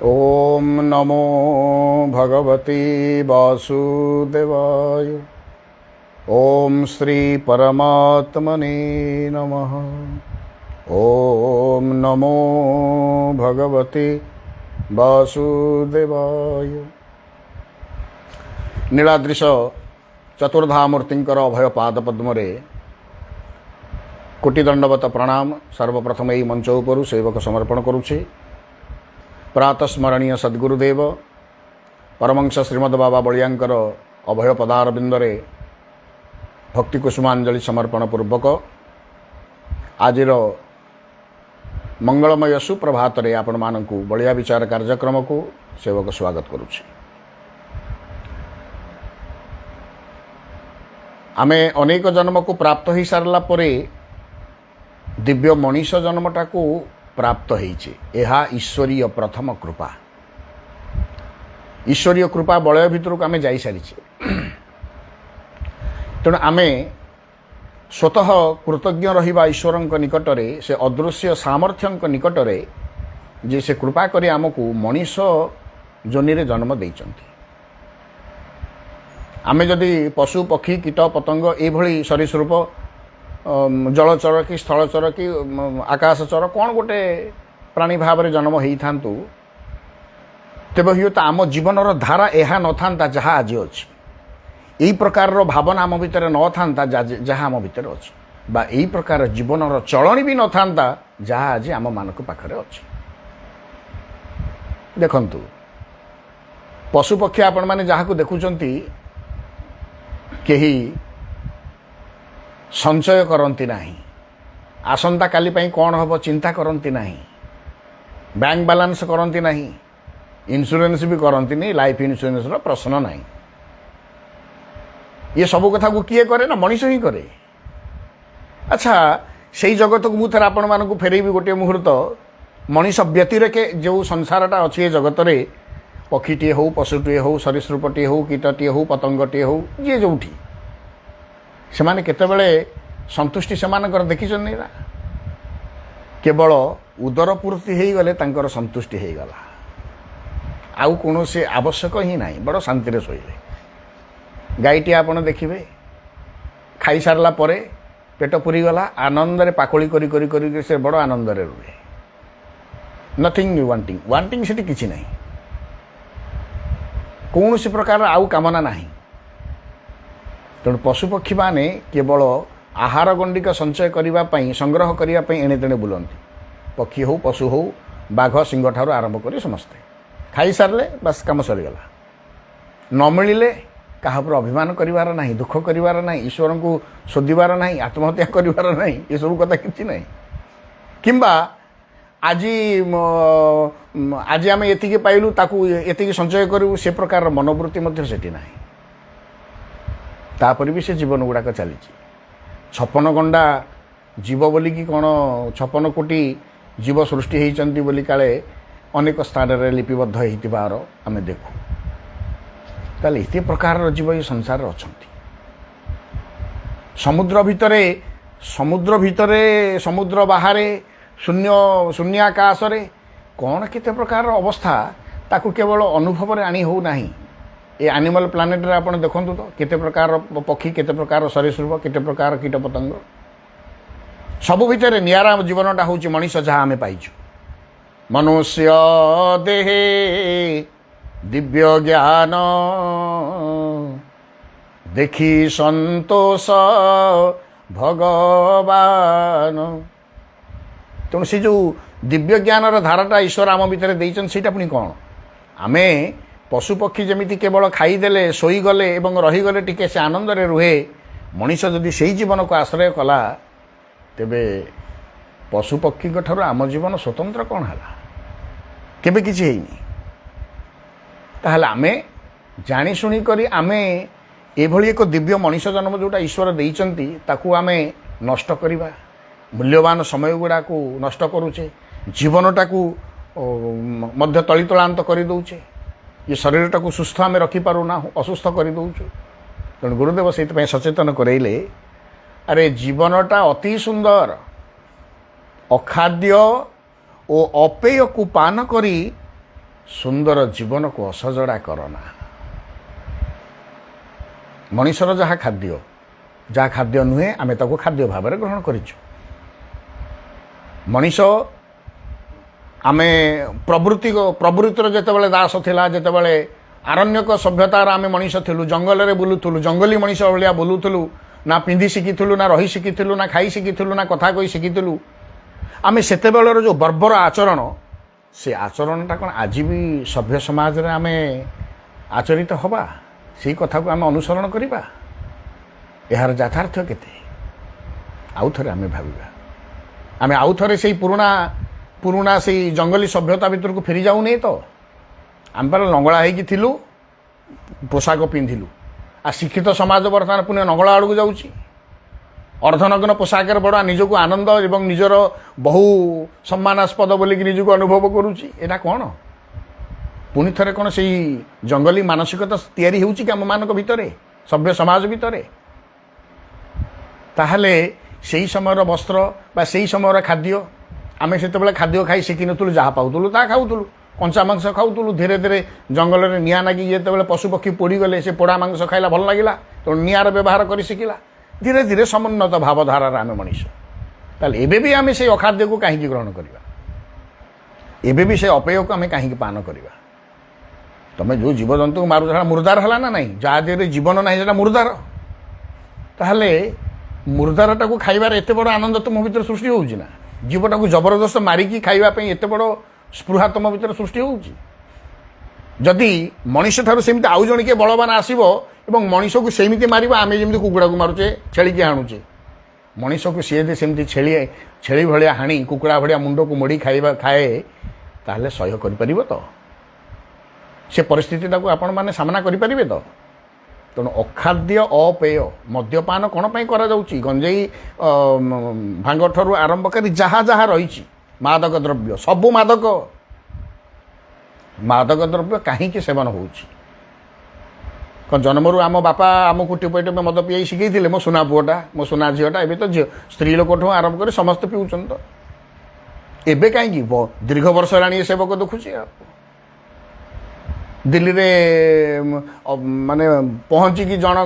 ओम नमो भगवते वासुदेवाय। ओम श्री परमात्मने नमः। ओम नमो भगवते वासुदेवाय। नीलाद्रिश चतुर्धामूर्तिंकर अभय पाद पद्मरे कोटि दंडवत प्रणाम। सर्वप्रथम यही मंच उपरु सेवक समर्पण करुछे। प्रातस्मरणीय सद्गुरुदेव परमंश श्रीमद बाबा बलियांकर अभय पदार बिंदरे भक्ति कुसुमांजलि समर्पण पूर्वक आजिर मंगलमय सुप्रभात रे आपण मानकु बलिया विचार कार्यक्रम को सेवक स्वागत करुछे। आमे अनेक जन्म को प्राप्त हो सारला परे दिव्य मनीष जन्मटा को प्राप्त होइछे। एहा ईश्वरीय प्रथम कृपा। ईश्वरीय कृपा बलय भितर को आमे जाई सारिछे। तेणु आमे स्वतः कृतज्ञ रहिबा ईश्वरंक निकटरे, से अदृश्य सामर्थ्यंक निकटरे जे से कृपा करी आमको मनीष जोनि रे जन्म देइचंती। आमे जदि पशु पक्षी कीट पतंग एभली सरीसृप जलचर कि स्थलचर कि आकाशचर कौन गोटे प्राणी भाव में जन्म हो था तेब हुए तो आम जीवन धारा यह न था जहाँ आज अच्छी। यही प्रकार भावना आम भितर न था जहाँ आम भितर अच्छी, बा यही प्रकार जीवन चलनी भी न था जहाँ आज आम मान पाखे अच्छी। देखंतु पशु पक्षी आपण मैंने जहाँ को देखुंती कहीं संचय करती नहीं, आसंता काली पई कौन हम चिंता करती नहीं, बैंक बैलेंस करती नहीं, इंश्योरेंस भी करती नहीं, लाइफ इंश्योरेंस प्रश्न नहीं। ये सब कथा को किए करे ना, मनीष ही करे। अच्छा से जगत को मुझे आपण मानक फेरबी गोटे मुहूर्त मनीष व्यतिरेके जो संसारटा अच्छी जगत में पक्षीटे हो, पशुटे हो, सरीसृपटे हो, कीटटे हो, पतंगटे हो, जी जो से माने केतेबेले संतुष्टि सेमानकर देखिछन ना। केवल उदर पूर्ति हो गले तांकर संतुष्टि हो गला, आउ कौनसी आवश्यक ही नहीं। बड़ शांति रे शोइले। गाईटी आपण देखिबे खाई सारला परे पेट पुरी गला, आनंद रे पाकोली करी करी करी से बड़ आनंद रे रुहे। नथिंग वांटिंग वांटिंग सेठी किछि नहीं, कौनसी प्रकार आउ कामना नहीं। तेणु पशुपक्षी माने केवल आहार गंडिक संचय करने संग्रह करने एणे तेणे बुलती। पक्षी हो, पशु हो, बाघ सिंह ठार आरंभ कर समस्ते खाई सारे बस कम सरीगला। न मिले क्या अभिमान करार ना, दुख करार ना, ईश्वर को शोधार ना, आत्महत्या करार ना, ये सब कथा कि ना। किंबा आज आज आम ये पाइलु ताकू ये संचय करूँ, से प्रकार मनोवृत्ति सेठी ना। तापर भी से जीवन गुड़ाक चली 56 गंडा जीव बोली कि कौन 56 कोटी जीव सृष्टि होती बोली काले अनेक स्थान में लिपिबद्ध होइतिबार आमे देखू। ताले इते प्रकार जीव ये संसार अच्छा। समुद्र भितरे समुद्र बाहरे शून्याकाश रे कौन केते प्रकार अवस्था ताकू केवल अनुभव रे आनी हो नाही। ये एनिमल प्लानेट रे आपण देखंतु तो केते प्रकार पक्षी, केते प्रकार सरीसृप, केते प्रकार कीट पतंग, सबु भितर नियारा जीवनटा होची मनीष जहाँ आमे पाइछु। मनुष्य देहे दिव्य ज्ञान देखी संतोष भगवान। तेणु से जो दिव्य ज्ञान धाराटा ईश्वर आम भितर देइछन सेटा पुनी कौन। आमे पशु पक्षी जमीती केवल खाईदेले शोईगले एवं रहीगले टिके से आनंद रे रुहे। मनीष जदि से जीवन को आश्रय कला तेबे पशु पक्षी ठार आम जीवन स्वतंत्र कौन है, केबे किछि हेइनी। ताहले आमे जानी शुणी करी आमे एभली एक दिव्य मनीष जन्म जोटा ईश्वर देइचंती ताकू आमे नष्ट करिबा। मूल्यवान समय गुड़ा को नष्ट करूचे, जीवनटा को मध्य तलितलांत करि दउचे। ये शरीरटा को सुस्थ आम रखिपारूना, असुस्थ कर दौचु। तेणु गुरुदेव से सचेतन करैले, अरे जीवनटा अति सुंदर, अखाद्य ओ अपेय को पान करी ସୁନ୍ଦର ଜୀବନକୁ ଅସଜଡ଼ା କରନା। ମଣିଷର ଯାହା ଖାଦ୍ୟ ନୁହେଁ ଆମେ ତାକୁ ଖାଦ୍ୟ ଭାବରେ ଗ୍ରହଣ କରିଛୁ। ମଣିଷ ଆମେ ପ୍ରବୃତ୍ତିର ଯେତେବେଳେ ଦାସ ଥିଲା, ଯେତେବେଳେ ଆରଣ୍ୟକ ସଭ୍ୟତାର ଆମେ ମଣିଷ ଥିଲୁ, ଜଙ୍ଗଲରେ ବୁଲୁଥିଲୁ, ଜଙ୍ଗଲୀ ମଣିଷ ଭଳିଆ ବୁଲୁଥିଲୁ, ନା ପିନ୍ଧି ଶିଖିଥିଲୁ, ନା ରହି ଶିଖିଥିଲୁ, ନା ଖାଇ ଶିଖିଥିଲୁ, ନା କଥା କହି ଶିଖିଥିଲୁ। ଆମେ ସେତେବେଳର ଯେଉଁ ବର୍ବର ଆଚରଣ, ସେ ଆଚରଣଟା କ'ଣ ଆଜି ବି ସଭ୍ୟ ସମାଜରେ ଆମେ ଆଚରିତ ହେବା? ସେଇ କଥାକୁ ଆମେ ଅନୁସରଣ କରିବା? ଏହାର ଯଥାର୍ଥ କେତେ? ଆଉ ଥରେ ଆମେ ଭାବିବା। ଆମେ ଆଉ ଥରେ ସେଇ ପୁରୁଣା ସେଇ ଜଙ୍ଗଲୀ ସଭ୍ୟତା ଭିତରକୁ ଫେରି ଯାଉନି ତ? ଆମେ ପରା ଲଙ୍ଗଳା ହେଇକି ଥିଲୁ, ପୋଷାକ ପିନ୍ଧିଲୁ। ଆଉ ଶିକ୍ଷିତ ସମାଜ ବର୍ତ୍ତମାନ ପୁଣି ନଙ୍ଗଳା ଆଡ଼କୁ ଯାଉଛି। ଅର୍ଦ୍ଧନଗ୍ନ ପୋଷାକରେ ବଡ଼ ନିଜକୁ ଆନନ୍ଦ ଏବଂ ନିଜର ବହୁ ସମ୍ମାନାସ୍ପଦ ବୋଲିକି ନିଜକୁ ଅନୁଭବ କରୁଛି। ଏଇଟା କ'ଣ? ପୁଣି ଥରେ କ'ଣ ସେଇ ଜଙ୍ଗଲୀ ମାନସିକତା ତିଆରି ହେଉଛି କି ଆମମାନଙ୍କ ଭିତରେ, ସଭ୍ୟ ସମାଜ ଭିତରେ? ତାହେଲେ ସେଇ ସମୟର ବସ୍ତ୍ର ବା ସେଇ ସମୟର ଖାଦ୍ୟ, ଆମେ ସେତେବେଳେ ଖାଦ୍ୟ ଖାଇ ଶିଖିନଥିଲୁ, ଯାହା ପାଉଥିଲୁ ତାହା ଖାଉଥିଲୁ। କଞ୍ଚା ମାଂସ ଖାଉଥିଲୁ। ଧୀରେ ଧୀରେ ଜଙ୍ଗଲରେ ନିଆଁ ଲାଗି ଯେତେବେଳେ ପଶୁପକ୍ଷୀ ପୋଡ଼ିଗଲେ, ସେ ପୋଡ଼ା ମାଂସ ଖାଇଲା ଭଲ ଲାଗିଲା, ତେଣୁ ନିଆଁର ବ୍ୟବହାର କରି ଶିଖିଲା। ଧୀରେ ଧୀରେ ସମୁନ୍ନତ ଭାବଧାରାର ଆମେ ମଣିଷ। ତାହେଲେ ଏବେ ବି ଆମେ ସେଇ ଅଖାଦ୍ୟକୁ କାହିଁକି ଗ୍ରହଣ କରିବା? ଏବେ ବି ସେ ଅପେୟକୁ ଆମେ କାହିଁକି ପାନ କରିବା? ତମେ ଯେଉଁ ଜୀବଜନ୍ତୁକୁ ମାରୁଛ ସେଟା ମୁର୍ଦାର ହେଲା ନା ନାହିଁ? ଯାହା ଦେହରେ ଜୀବନ ନାହିଁ ସେଟା ମୁର୍ଦାର। ତାହେଲେ ମୁର୍ଦାରଟାକୁ ଖାଇବାର ଏତେ ବଡ଼ ଆନନ୍ଦ ତୁମ ଭିତରେ ସୃଷ୍ଟି ହେଉଛି ନା? ଜୀବଟାକୁ ଜବରଦସ୍ତ ମାରିକି ଖାଇବା ପାଇଁ ଏତେ ବଡ଼ ସ୍ପୃହା ତୁମ ଭିତରେ ସୃଷ୍ଟି ହେଉଛି? ଯଦି ମଣିଷ ଠାରୁ ସେମିତି ଆଉ ଜଣେ କିଏ ବଳବାନ ଆସିବ ଏବଂ ମଣିଷକୁ ସେମିତି ମାରିବ, ଆମେ ଯେମିତି କୁକୁଡ଼ାକୁ ମାରୁଛେ, ଛେଳିକି ହାଣୁଛେ, ମଣିଷକୁ ସିଏ ଯଦି ସେମିତି ଛେଳି ଭଳିଆ ହାଣି କୁକୁଡ଼ା ଭଳିଆ ମୁଣ୍ଡକୁ ମୋଡ଼ି ଖାଏ, ତାହେଲେ ସହ୍ୟ କରିପାରିବ ତ? ସେ ପରିସ୍ଥିତିଟାକୁ ଆପଣମାନେ ସାମ୍ନା କରିପାରିବେ ତ? ତେଣୁ ଅଖାଦ୍ୟ, ଅପେୟ, ମଦ୍ୟପାନ କ'ଣ ପାଇଁ କରାଯାଉଛି? ଗଞ୍ଜେଇ, ଭାଙ୍ଗଠାରୁ ଆରମ୍ଭ କରି ଯାହା ଯାହା ରହିଛି ମାଦକ ଦ୍ରବ୍ୟ, ସବୁ ମାଦକ ଦ୍ରବ୍ୟ କାହିଁକି ସେବନ ହେଉଛି? କ'ଣ ଜନ୍ମରୁ ଆମ ବାପା ଆମକୁ ଟିପେ ମଦ ପିଆଇ ଶିଖେଇଥିଲେ? ମୋ ସୁନା ପୁଅଟା, ମୋ ସୁନା ଝିଅଟା। ଏବେ ତ ସ୍ତ୍ରୀ ଲୋକଠୁ ଆରମ୍ଭ କରି ସମସ୍ତେ ପିଉଛନ୍ତି। ତ ଏବେ କାହିଁକି? ଦୀର୍ଘ ବର୍ଷ ହେଲାଣି ଏ ସେବକ ଦେଖୁଛି। ଆଉ ଦିଲ୍ଲୀରେ ମାନେ ପହଞ୍ଚିକି ଜଣ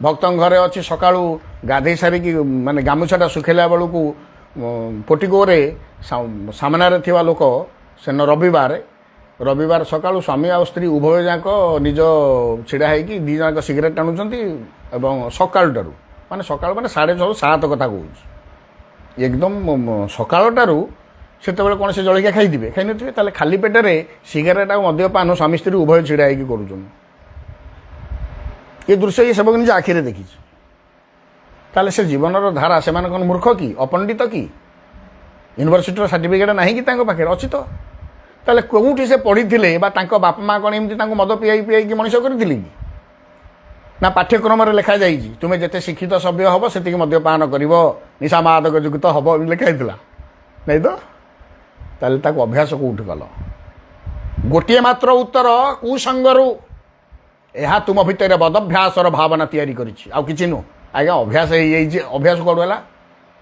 ଭକ୍ତଙ୍କ ଘରେ ଅଛି, ସକାଳୁ ଗାଧେଇ ସାରିକି ମାନେ ଗାମୁଛାଟା ଶୁଖେଇଲା ବେଳକୁ ପୋଟିକୋରେ ସାମ୍ନାରେ ଥିବା ଲୋକ, ସେନ ରବିବାର ସକାଳୁ ସ୍ୱାମୀ ଆଉ ସ୍ତ୍ରୀ ଉଭୟ ଯାକ ନିଜ ଛିଡ଼ା ହେଇକି ଦୁଇ ଜଣଙ୍କ ସିଗାରେଟ୍ ଟାଣୁଛନ୍ତି। ଏବଂ ସକାଳଟାରୁ ମାନେ 6:30 7 କଥା କହୁଛି, ଏକଦମ ସକାଳଟାରୁ ସେତେବେଳେ କ'ଣ ସେ ଜଳଖିଆ ଖାଇନଥିବେ? ତାହେଲେ ଖାଲି ପେଟରେ ସିଗାରେଟ୍ ଆଉ ମଦ୍ୟପାନ ସ୍ୱାମୀ ସ୍ତ୍ରୀ ଉଭୟ ଛିଡ଼ା ହେଇକି କରୁଛନ୍ତି। ଏ ଦୃଶ୍ୟ ଏ ସେବକ ନିଜ ଆଖିରେ ଦେଖିଛି। ତାହେଲେ ସେ ଜୀବନର ଧାରା, ସେମାନେ କ'ଣ ମୂର୍ଖ କି, ଅପଣ୍ଡିତ କି? ୟୁନିଭର୍ସିଟିର ସାର୍ଟିଫିକେଟ୍ ନାହିଁ କି ତାଙ୍କ ପାଖରେ? ଅଛି ତ। ତାହେଲେ କେଉଁଠି ସେ ପଢ଼ିଥିଲେ ବା ତାଙ୍କ ବାପା ମା କ'ଣ ଏମିତି ତାଙ୍କୁ ମଦ ପିଆଇକି ମଣିଷ କରିଥିଲେ କି? ନା ପାଠ୍ୟକ୍ରମରେ ଲେଖାଯାଇଛି ତୁମେ ଯେତେ ଶିକ୍ଷିତ ସଭ୍ୟ ହେବ ସେତିକି ମଦ୍ୟପାନ କରିବ, ନିଶା ମାଦକ ଯୁକ୍ତ ହେବ, ଲେଖା ହେଇଥିଲା? ନାଇଁ ତ। ତାହେଲେ ତାକୁ ଅଭ୍ୟାସ କେଉଁଠି କଲ? ଗୋଟିଏ ମାତ୍ର ଉତ୍ତର, କୁସଙ୍ଗରୁ। ଏହା ତୁମ ଭିତରେ ବଦଭ୍ୟାସର ଭାବନା ତିଆରି କରିଛି, ଆଉ କିଛି ନୁହଁ। ଆଜ୍ଞା ଅଭ୍ୟାସ ହେଇଯାଇଛି। ଅଭ୍ୟାସ କୁଆଡ଼ୁ ହେଲା?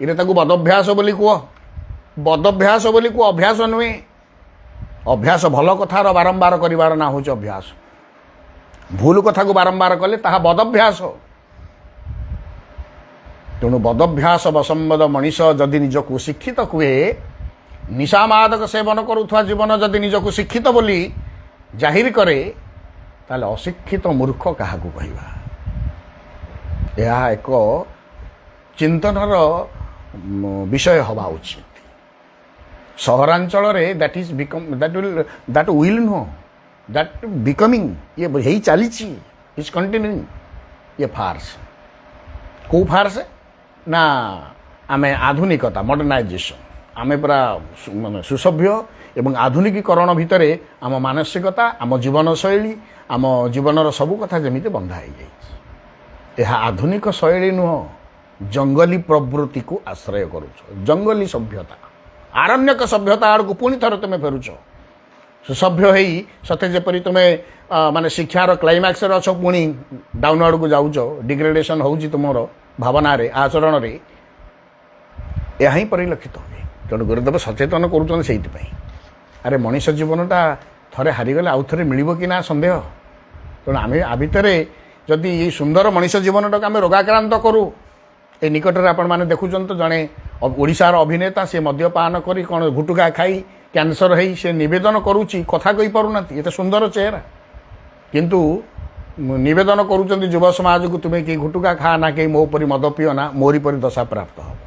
ଏଇଟା ତାକୁ ବଦଭ୍ୟାସ ବୋଲି କୁହ। ବଦଭ୍ୟାସ ବୋଲି କୁହ, ଅଭ୍ୟାସ ନୁହେଁ। ଅଭ୍ୟାସ ଭଲ କଥାର ବାରମ୍ବାର କରିବାର ନାଁ ହେଉଛି ଅଭ୍ୟାସ। ଭୁଲ କଥାକୁ ବାରମ୍ବାର କଲେ ତାହା ବଦଭ୍ୟାସ। ତେଣୁ ବଦଭ୍ୟାସ ବଶମ୍ବଦ ମଣିଷ ଯଦି ନିଜକୁ ଶିକ୍ଷିତ କୁହେ, ନିଶା ମାଦକ ସେବନ କରୁଥିବା ଜୀବନ ଯଦି ନିଜକୁ ଶିକ୍ଷିତ ବୋଲି ଜାହିର କରେ, ତାହେଲେ ଅଶିକ୍ଷିତ ମୂର୍ଖ କାହାକୁ କହିବା? ଏହା ଏକ ଚିନ୍ତନର ବିଷୟ ହେବା ଉଚିତ। ସହରାଞ୍ଚଳରେ ଦ୍ୟାଟ୍ ୱିଲ୍ ନୁହଁ, ଦ୍ୟାଟ୍ ବିକମିଂ, ଇଏ ହେଇ ଚାଲିଛି, ଇଜ୍ କଣ୍ଟିନ୍ୟୁଇଂ। ଇଏ ଫାର୍ସ। କେଉଁ ଫାର୍ସ? ନା ଆମେ ଆଧୁନିକତା, ମଡର୍ଣ୍ଣାଇଜେସନ୍, ଆମେ ପୁରା ମାନେ ସୁସଭ୍ୟ ଏବଂ ଆଧୁନିକୀକରଣ ଭିତରେ ଆମ ମାନସିକତା, ଆମ ଜୀବନଶୈଳୀ, ଆମ ଜୀବନର ସବୁ କଥା ଯେମିତି ବନ୍ଧା ହେଇଯାଇଛି। ଏହା ଆଧୁନିକ ଶୈଳୀ ନୁହଁ, ଜଙ୍ଗଲୀ ପ୍ରବୃତ୍ତିକୁ ଆଶ୍ରୟ କରୁଛ। ଜଙ୍ଗଲୀ ସଭ୍ୟତା, ଆରଣ୍ୟକ ସଭ୍ୟତା ଆଡ଼କୁ ପୁଣି ଥରେ ତୁମେ ଫେରୁଛ। ସୁସଭ୍ୟ ହେଇ ସତେ ଯେପରି ତୁମେ ମାନେ ଶିକ୍ଷାର କ୍ଲାଇମାକ୍ସରେ ଅଛ, ପୁଣି ଡାଉନ୍ ଆଡ଼କୁ ଯାଉଛ। ଡିଗ୍ରେଡେସନ୍ ହେଉଛି ତୁମର ଭାବନାରେ, ଆଚରଣରେ। ଏହା ହିଁ ପରିଲକ୍ଷିତ ହୁଏ। ତେଣୁ ଗୁରୁଦେବ ସଚେତନ କରୁଛନ୍ତି ସେଇଥିପାଇଁ। ଆରେ ମଣିଷ ଜୀବନଟା ଥରେ ହାରିଗଲେ ଆଉ ଥରେ ମିଳିବ କି ନା ସନ୍ଦେହ। ତେଣୁ ଆମେ ଆ ଭିତରେ ଯଦି ଏଇ ସୁନ୍ଦର ମଣିଷ ଜୀବନଟାକୁ ଆମେ ରୋଗାକ୍ରାନ୍ତ କରୁ। ଏ ନିକଟରେ ଆପଣମାନେ ଦେଖୁଛନ୍ତି ତ ଜଣେ ଓଡ଼ିଶାର ଅଭିନେତା ସେ ମଦ୍ୟପାନ କରି କ'ଣ ଗୁଟୁକା ଖାଇ କ୍ୟାନ୍ସର ହେଇ ସେ ନିବେଦନ କରୁଛି, କଥା କହିପାରୁନାହାନ୍ତି, ଏତେ ସୁନ୍ଦର ଚେହେରା, କିନ୍ତୁ ନିବେଦନ କରୁଛନ୍ତି ଯୁବ ସମାଜକୁ ତୁମେ କେହି ଗୁଟୁକା ଖା ନା, କେହି ମୋ ପରି ମଦ ପିଅ ନା, ମୋରି ପରି ଦଶା ପ୍ରାପ୍ତ ହେବ।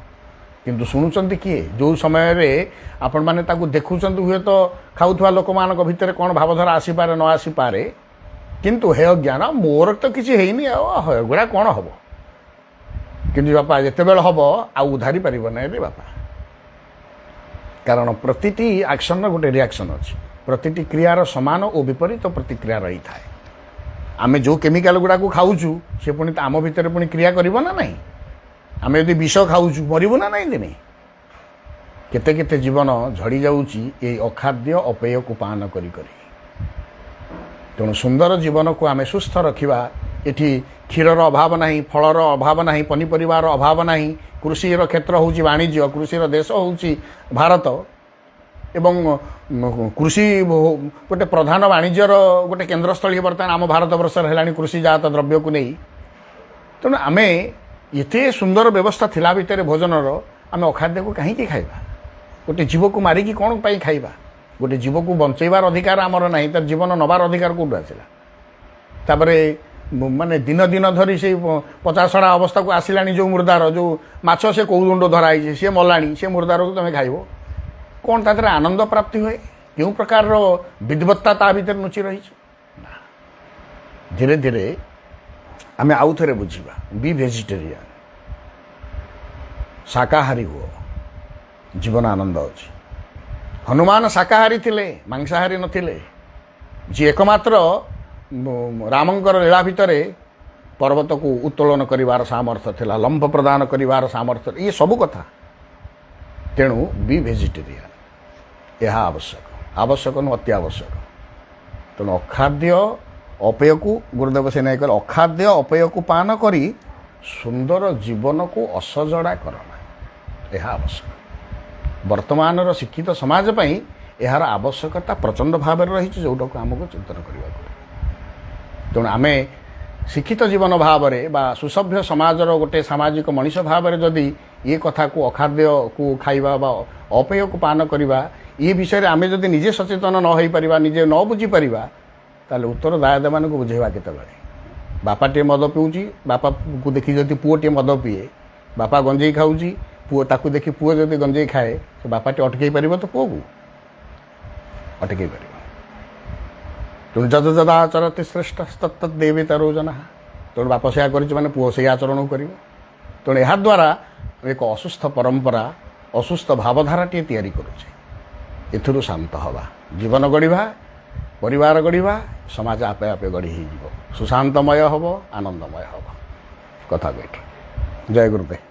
କିନ୍ତୁ ଶୁଣୁଛନ୍ତି କିଏ? ଯେଉଁ ସମୟରେ ଆପଣମାନେ ତାକୁ ଦେଖୁଛନ୍ତି ହୁଏତ ଖାଉଥିବା ଲୋକମାନଙ୍କ ଭିତରେ କ'ଣ ଭାବଧାରା ଆସିପାରେ ନ ଆସିପାରେ, କିନ୍ତୁ ହେ ଜ୍ଞାନ ମୋର ତ କିଛି ହେଇନି, ଆଉ ଏଗୁଡ଼ା କ'ଣ ହେବ। କିନ୍ତୁ ବାପା ଯେତେବେଳେ ହେବ ଆଉ ଉଦ୍ଧାରି ପାରିବ ନାହିଁ ରେ ବାପା। କାରଣ ପ୍ରତିଟି ଆକ୍ସନର ଗୋଟେ ରିଆକ୍ସନ୍ ଅଛି, ପ୍ରତିଟି କ୍ରିୟାର ସମାନ ଓ ବିପରୀତ ପ୍ରତିକ୍ରିୟା ରହିଥାଏ। ଆମେ ଯେଉଁ କେମିକାଲ ଗୁଡ଼ାକୁ ଖାଉଛୁ ସେ ପୁଣି ଆମ ଭିତରେ ପୁଣି କ୍ରିୟା କରିବ ନା ନାହିଁ। ଆମେ ଯଦି ବିଷ ଖାଉଛୁ ମରିବୁ ନା ନାହିଁ ଦିନେ। କେତେ କେତେ ଜୀବନ ଝଡ଼ି ଯାଉଛି ଏଇ ଅଖାଦ୍ୟ ଅପେୟକୁ ପାନ କରି କରି। ତେଣୁ ସୁନ୍ଦର ଜୀବନକୁ ଆମେ ସୁସ୍ଥ ରଖିବା। ଏଠି କ୍ଷୀରର ଅଭାବ ନାହିଁ, ଫଳର ଅଭାବ ନାହିଁ, ପନିପରିବାର ଅଭାବ ନାହିଁ। କୃଷିର କ୍ଷେତ୍ର ହେଉଛି ବାଣିଜ୍ୟ, କୃଷିର ଦେଶ ହେଉଛି ଭାରତ ଏବଂ କୃଷି ଗୋଟେ ପ୍ରଧାନ ବାଣିଜ୍ୟର ଗୋଟେ କେନ୍ଦ୍ରସ୍ଥଳୀ ବର୍ତ୍ତମାନ ଆମ ଭାରତବର୍ଷରେ ହେଲାଣି କୃଷିଜାତ ଦ୍ରବ୍ୟକୁ ନେଇ। ତେଣୁ ଆମେ ଏତେ ସୁନ୍ଦର ବ୍ୟବସ୍ଥା ଥିଲା ଭିତରେ ଭୋଜନର, ଆମେ ଅଖାଦ୍ୟକୁ କାହିଁକି ଖାଇବା? ଗୋଟେ ଜୀବକୁ ମାରିକି କ'ଣ ପାଇଁ ଖାଇବା? ଗୋଟେ ଜୀବକୁ ବଞ୍ଚେଇବାର ଅଧିକାର ଆମର ନାହିଁ, ତାର ଜୀବନ ନେବାର ଅଧିକାର କେଉଁଠୁ ଆସିଲା? ତାପରେ ମାନେ ଦିନ ଦିନ ଧରି ସେଇ ପଚାସଢ଼ା ଅବସ୍ଥାକୁ ଆସିଲାଣି ଯେଉଁ ମୁର୍ଦାର, ଯେଉଁ ମାଛ ସେ କେଉଁ ଦଣ୍ଡ ଧରା ହେଇଛି, ସିଏ ମଲାଣି, ସେ ମୁର୍ଦାରକୁ ତୁମେ ଖାଇବ କ'ଣ? ତା ଦେହରେ ଆନନ୍ଦ ପ୍ରାପ୍ତି ହୁଏ? କେଉଁ ପ୍ରକାରର ବିଦ୍ବତ୍ତା ତା ଭିତରେ ଲୁଚି ରହିଛି? ନା, ଧୀରେ ଧୀରେ ଆମେ ଆଉ ଥରେ ବୁଝିବା। ବି ଭେଜିଟେରିଆନ୍, ଶାକାହାରୀ ହୁଅ, ଜୀବନ ଆନନ୍ଦ ଅଛି। ହନୁମାନ ଶାକାହାରୀ ଥିଲେ, ମାଂସାହାରୀ ନଥିଲେ। ଯିଏ ଏକମାତ୍ର ରାମଙ୍କର ଲୀଳା ଭିତରେ ପର୍ବତକୁ ଉତ୍ତୋଳନ କରିବାର ସାମର୍ଥ୍ୟ ଥିଲା, ଲମ୍ବ ପ୍ରଦାନ କରିବାର ସାମର୍ଥ୍ୟ, ଇଏ ସବୁ କଥା। ତେଣୁ ବି ଭେଜିଟେରିଆନ୍, ଏହା ଆବଶ୍ୟକ, ଆବଶ୍ୟକ ନୁହେଁ ଅତି ଆବଶ୍ୟକ। ତେଣୁ ଅଖାଦ୍ୟ ଅପେୟକୁ ଗୁରୁଦେବ ସେ ନାଇଁ କହିଲେ, ଅଖାଦ୍ୟ ଅପେୟକୁ ପାନ କରି ସୁନ୍ଦର ଜୀବନକୁ ଅସଜଡ଼ା କର ନା, ଏହା ଆବଶ୍ୟକ। ବର୍ତ୍ତମାନର ଶିକ୍ଷିତ ସମାଜ ପାଇଁ ଏହାର ଆବଶ୍ୟକତା ପ୍ରଚଣ୍ଡ ଭାବରେ ରହିଛି, ଯେଉଁଟାକୁ ଆମକୁ ଚିନ୍ତନ କରିବାକୁ। ତେଣୁ ଆମେ ଶିକ୍ଷିତ ଜୀବନ ଭାବରେ ବା ସୁସଭ୍ୟ ସମାଜର ଗୋଟେ ସାମାଜିକ ମଣିଷ ଭାବରେ ଯଦି ଏ କଥାକୁ ଅଖାଦ୍ୟକୁ ଖାଇବା ବା ଅପେୟକୁ ପାନ କରିବା ଏ ବିଷୟରେ ଆମେ ଯଦି ନିଜେ ସଚେତନ ନ ହୋଇପାରିବା, ନିଜେ ନ ବୁଝିପାରିବା, ତାହେଲେ ଉତ୍ତରଦାୟୀମାନଙ୍କୁ ବୁଝେଇବା କେତେବେଳେ? ବାପାଟିଏ ମଦ ପିଉଛି, ବାପାକୁ ଦେଖି ଯଦି ପୁଅଟିଏ ମଦ ପିଏ, ବାପା ଗଞ୍ଜେଇ ଖାଉଛି, ପୁଅ ତାକୁ ଦେଖି ପୁଅ ଯଦି ଗଞ୍ଜେଇ ଖାଏ, ସେ ବାପାଟି ଅଟକେଇ ପାରିବ ତ ପୁଅକୁ? ଅଟକେଇ ପାରିବ। ତେଣୁ ଯଦ ଯଦା ଆଚରତି ଶ୍ରେଷ୍ଠ ତତ୍ତତ୍ ଦେବୀ ତରୋଜନା। ତେଣୁ ବାପ ସେୟା କରିଛି ମାନେ ପୁଅ ସେଇ ଆଚରଣକୁ କରିବ। ତେଣୁ ଏହାଦ୍ୱାରା ଏକ ଅସୁସ୍ଥ ପରମ୍ପରା, ଅସୁସ୍ଥ ଭାବଧାରାଟିଏ ତିଆରି କରୁଛେ। ଏଥିରୁ ଶାନ୍ତ ହେବା, ଜୀବନ ଗଢ଼ିବା, ପରିବାର ଗଢ଼ିବା, ସମାଜ ଆପେ ଆପେ ଗଢ଼ି ହେଇଯିବ, ସୁଶାନ୍ତମୟ ହେବ, ଆନନ୍ଦମୟ ହେବ। କଥା କହିଠି। ଜୟ ଗୁରୁଦେବ।